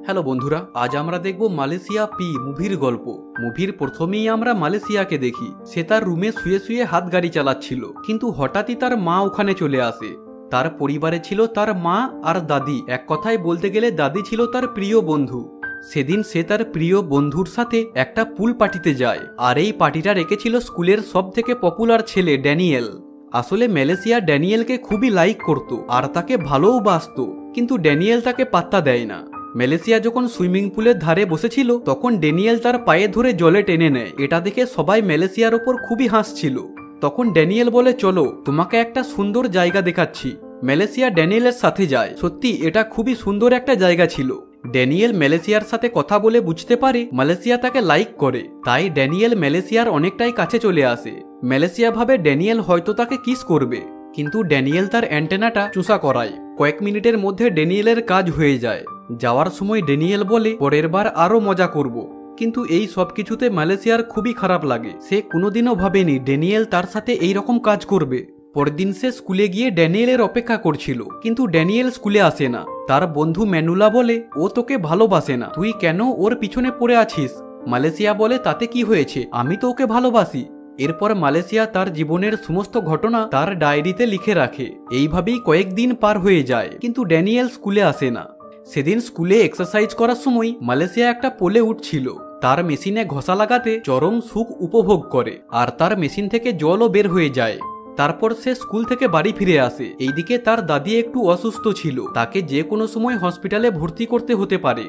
Hello বন্ধুরা, আজ আমরা দেখব মালয়েশিয়া পি মুভির গল্প। মুভির প্রথমেই আমরা মালয়েশিয়াকে দেখি। সে তার রুমে শুয়ে শুয়ে হাত গাড়ি চালাচ্ছিল, কিন্তু হঠাৎই তার মা ওখানে চলে আসে। তার পরিবারে ছিল তার মা আর দাদি। এক কথায় বলতে গেলে দাদি ছিল তার প্রিয় বন্ধু। সেদিন সে তার প্রিয় বন্ধুর সাথে একটা পুল পার্টিতে যায়, আর এই পার্টিটা রেখেছিল স্কুলের সব থেকে পপুলার ছেলে ড্যানিয়েল। আসলে মালয়েশিয়া ড্যানিয়েলকে খুবই লাইক করত আর তাকে ভালোও বাসত, কিন্তু ড্যানিয়েল তাকে পাত্তা দেয় না। মালয়েশিয়া যখন সুইমিং পুলের ধারে বসেছিল, তখন ড্যানিয়েল তার পায়ে ধরে জলে টেনে নেয়। এটা দেখে সবাই মালয়েশিয়ার ওপর খুবই হাসছিল। তখন ড্যানিয়েল বলে, চলো তোমাকে একটা সুন্দর জায়গা দেখাচ্ছি। মালয়েশিয়া ড্যানিয়েলের সাথে যায়। সত্যি এটা খুবই সুন্দর একটা জায়গা ছিল। ড্যানিয়েল মালয়েশিয়ার সাথে কথা বলে বুঝতে পারে মালয়েশিয়া তাকে লাইক করে, তাই ড্যানিয়েল মালয়েশিয়ার অনেকটাই কাছে চলে আসে। মালয়েশিয়া ভাবে ড্যানিয়েল হয়তো তাকে কিস করবে, কিন্তু ড্যানিয়েল তার অ্যান্টেনাটা চুষা করায়। কয়েক মিনিটের মধ্যে ড্যানিয়েলের কাজ হয়ে যায়। যাওয়ার সময় ড্যানিয়েল বলে, পরের বার আরো মজা করব। কিন্তু এই সব কিছুতে মালয়েশিয়ার খুবই খারাপ লাগে। সে কোনোদিনও ভাবেনি ড্যানিয়েল তার সাথে এই রকম কাজ করবে। পরের দিন সে স্কুলে গিয়ে ড্যানিয়েলের অপেক্ষা করছিল, কিন্তু ড্যানিয়েল স্কুলে আসে না। তার বন্ধু ম্যানুলা বলে, ও তোকে ভালোবাসে না, তুই কেন ওর পিছনে পড়ে আছিস? মালয়েশিয়া বলে, তাতে কি হয়েছে, আমি তো ওকে ভালোবাসি। এরপর মালয়েশিয়া তার জীবনের সমস্ত ঘটনা তার ডায়েরিতে লিখে রাখে। এইভাবেই কয়েকদিন পার হয়ে যায়, কিন্তু ড্যানিয়েল স্কুলে আসে না। সেদিন স্কুলে এক্সারসাইজ করার সময় মালয়েশিয়া একটা পোলে উঠছিল। তার মেশিনে ঘষা লাগাতে চরম সুখ উপভোগ করে, আর তার মেশিন থেকে জলও বের হয়ে যায়। তারপর সে স্কুল থেকে বাড়ি ফিরে আসে। এইদিকে তার দাদি একটু অসুস্থ ছিল, তাকে যে কোনো সময় হসপিটালে ভর্তি করতে হতে পারে।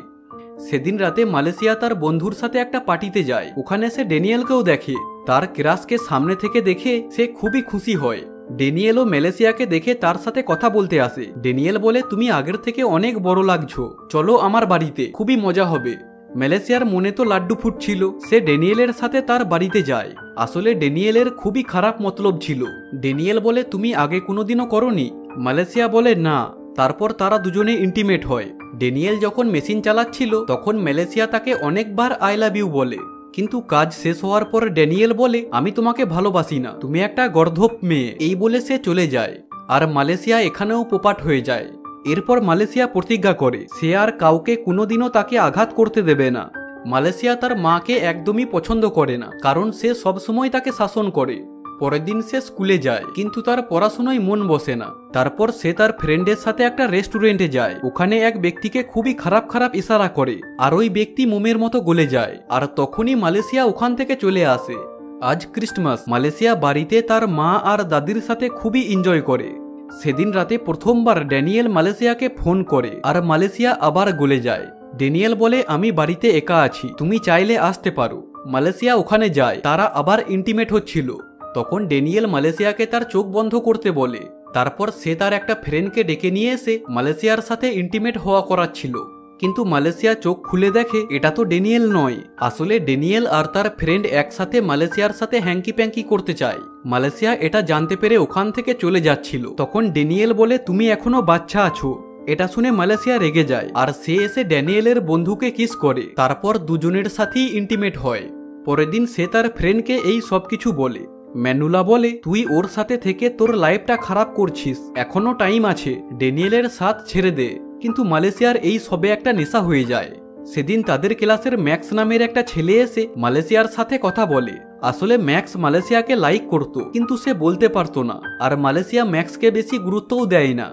সেদিন রাতে মালয়েশিয়া তার বন্ধুর সাথে একটা পার্টিতে যায়। ওখানে সে ড্যানিয়েলকেও দেখে। তার ক্রাশকে সামনে থেকে দেখে সে খুবই খুশি হয়। ড্যানিয়েলও মালয়েশিয়াকে দেখে তার সাথে কথা বলতে আসে। ড্যানিয়েল বলে, তুমি আগের থেকে অনেক বড় লাগছো, চলো আমার বাড়িতে, খুবই মজা হবে। মালয়েশিয়ার মনে তো লাড্ডু ফুটছিল। সে ড্যানিয়েলের সাথে তার বাড়িতে যায়। আসলে ড্যানিয়েলের খুবই খারাপ মতলব ছিল। ড্যানিয়েল বলে, তুমি আগে কোনোদিনও করনি? মালয়েশিয়া বলে, না। তারপর তারা দুজনে ইন্টিমেট হয়। ড্যানিয়েল যখন মেশিন চালাচ্ছিল, তখন মালয়েশিয়া তাকে অনেকবার আই লাভ ইউ বলে, কিন্তু কাজ শেষ হওয়ার পর ড্যানিয়েল বলে, আমি তোমাকে ভালোবাসি না, তুমি একটা গর্ধপ মেয়ে, এই বলে সে চলে যায়। আর মালয়েশিয়া এখানেও পোপাট হয়ে যায়। এরপর মালয়েশিয়া প্রতিজ্ঞা করে সে আর কাউকে কোনোদিনও তাকে আঘাত করতে দেবে না। মালয়েশিয়া তার মাকে একদমই পছন্দ করে না, কারণ সে সবসময় তাকে শাসন করে। পরের দিন সে স্কুলে যায়, কিন্তু তার পড়াশোনায় মন বসে না। তারপর সে তার ফ্রেন্ডের সাথে একটা রেস্টুরেন্টে যায়। ওখানে এক ব্যক্তিকে খুবই খারাপ খারাপ ইশারা করে, আর ওই ব্যক্তি মোমের মতো গলে যায়। আর তখনই মালয়েশিয়া ওখান থেকে চলে আসে। আজ ক্রিসমাস। মালয়েশিয়া বাড়িতে তার মা আর দাদির সাথে খুবই এনজয় করে। সেদিন রাতে প্রথমবার ড্যানিয়েল মালয়েশিয়াকে ফোন করে, আর মালয়েশিয়া আবার গলে যায়। ড্যানিয়েল বলে, আমি বাড়িতে একা আছি, তুমি চাইলে আসতে পারো। মালয়েশিয়া ওখানে যায়। তারা আবার ইন্টিমেট হচ্ছিল। তখন ড্যানিয়েল মালয়েশিয়াকে তার চোখ বন্ধ করতে বলে। তারপর সে তার একটা ফ্রেন্ডকে ডেকে নিয়ে এসে মালয়েশিয়ার সাথে ইন্টিমেট হওয়া করাচ্ছিল। কিন্তু মালয়েশিয়া চোখ খুলে দেখে এটা তো ড্যানিয়েল নয়। আসলে ড্যানিয়েল আর তার ফ্রেন্ড একসাথে মালয়েশিয়ার সাথে হ্যাঙ্কি প্যাঙ্কি করতে চায়। মালয়েশিয়া এটা জানতে পেরে ওখান থেকে চলে যাচ্ছিল। তখন ড্যানিয়েল বলে, তুমি এখনো বাচ্চা আছো। এটা শুনে মালয়েশিয়া রেগে যায়, আর সে এসে ড্যানিয়েলের বন্ধুকে কিস করে। তারপর দুজনের সাথেই ইন্টিমেট হয়। পরের দিন সে তার ফ্রেন্ডকে এই সব কিছু বলে। ম্যানুলা বলে, তুই ওর সাথে থেকে তোর লাইফটা খারাপ করছিস, এখনো টাইম আছে, ড্যানিয়েলের সাথ ছেড়ে দে। কিন্তু মালয়েশিয়ার এই সবে একটা নেশা হয়ে যায়। সেদিন তাদের ক্লাসের ম্যাক্স নামের একটা ছেলে এসে মালয়েশিয়ার সাথে কথা বলে। আসলে ম্যাক্স মালয়েশিয়াকে লাইক করত, কিন্তু সে বলতে পারতো না, আর মালয়েশিয়া ম্যাক্সকে বেশি গুরুত্বও দেয় না।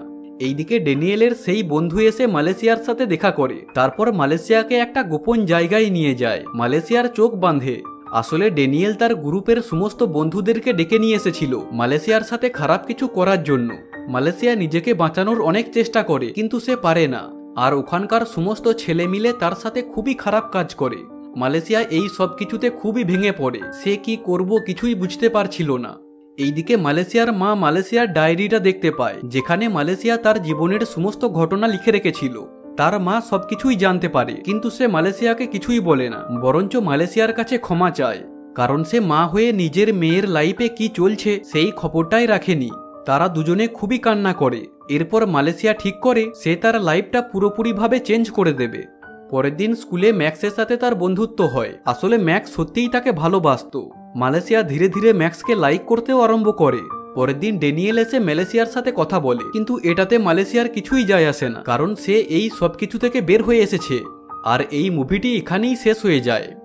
এইদিকে ড্যানিয়েলের সেই বন্ধু এসে মালয়েশিয়ার সাথে দেখা করে। তারপর মালয়েশিয়াকে একটা গোপন জায়গায় নিয়ে যায়। মালয়েশিয়ার চোখ বাঁধে। আসলে ড্যানিয়েল তার গ্রুপের সমস্ত বন্ধুদেরকে ডেকে নিয়ে এসেছিল মালয়েশিয়ার সাথে খারাপ কিছু করার জন্য। মালয়েশিয়া নিজেকে বাঁচানোর অনেক চেষ্টা করে, কিন্তু সে পারে না। আর ওখানকার সমস্ত ছেলে মিলে তার সাথে খুবই খারাপ কাজ করে। মালয়েশিয়া এই সব কিছুতে খুবই ভেঙে পড়ে। সে কি করব কিছুই বুঝতে পারছিল না। এইদিকে মালয়েশিয়ার মা মালয়েশিয়ার ডায়েরিটা দেখতে পায়, যেখানে মালয়েশিয়া তার জীবনের সমস্ত ঘটনা লিখে রেখেছিল। তার মা সবকিছুই জানতে পারে, কিন্তু সে মালয়েশিয়াকে কিছুই বলে না, বরঞ্চ মালয়েশিয়ার কাছে ক্ষমা চায়। কারণ সে মা হয়ে নিজের মেয়ের লাইফে কি চলছে সেই খবরটাই রাখেনি। তারা দুজনে খুবই কান্না করে। এরপর মালয়েশিয়া ঠিক করে সে তার লাইফটা পুরোপুরিভাবে চেঞ্জ করে দেবে। পরের দিন স্কুলে ম্যাক্সের সাথে তার বন্ধুত্ব হয়। আসলে ম্যাক্স সত্যিই তাকে ভালোবাসতো। মালয়েশিয়া ধীরে ধীরে ম্যাক্সকে লাইক করতেও আরম্ভ করে। পরের দিন ড্যানিয়েল এসে মালয়েশিয়ার সাথে কথা বলে, কিন্তু এটাতে মালয়েশিয়ার কিছুই যায় আসে না, কারণ সে এই সব কিছু থেকে বের হয়ে এসেছে। আর এই মুভিটি এখানেই শেষ হয়ে যায়।